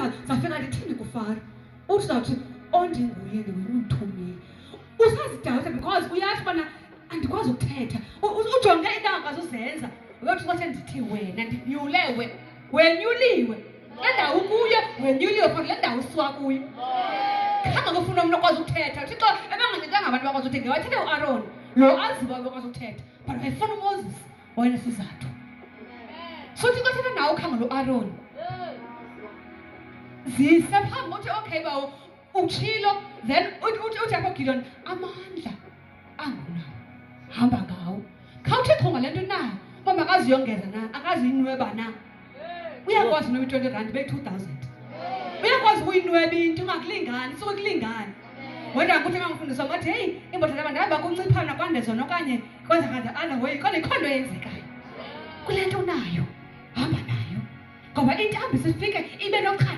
nayo zafika ndithini kufara uzawuthi ondinguye undithumile usazidawutha because uyathi ubana andikwazi ukuthetha ujonge into angazuzenza uyothi xa sendithi wena ndinyulewe wenyuliwe endawo kuyo wenyuliwe for le ndawo usuka kuyo khange ngofuna umuntu okwazi ukuthetha uthixo ebangancedanga abantu bakwazi ukuthi ngewathethe uAaron lo aziwa lokwazi ukuthetha but wayefuna uMoses wayenesizathu so uthixo thetha nawe ukhange lo Aaron zisephambi uthi okay bawo utshilo then uthi apho Gideon amandla angunawo hamba ngawo khawuthixo ngale nto nayo mama akaziyongeza na akaziyinweba na uyakwazi noba i-20 be-2000 uyakwazi ukuyinweba into ungakulingani suke kulingani wena ukuthi ngangifundiswa ngathi heyi imboda labantu hamba kunciphana kwandezona okanye kwenzeka other way kodwa ikho nto eyenzekayo kule nto unayo hamba nayo ngoba intambi sifike ibe noqhaza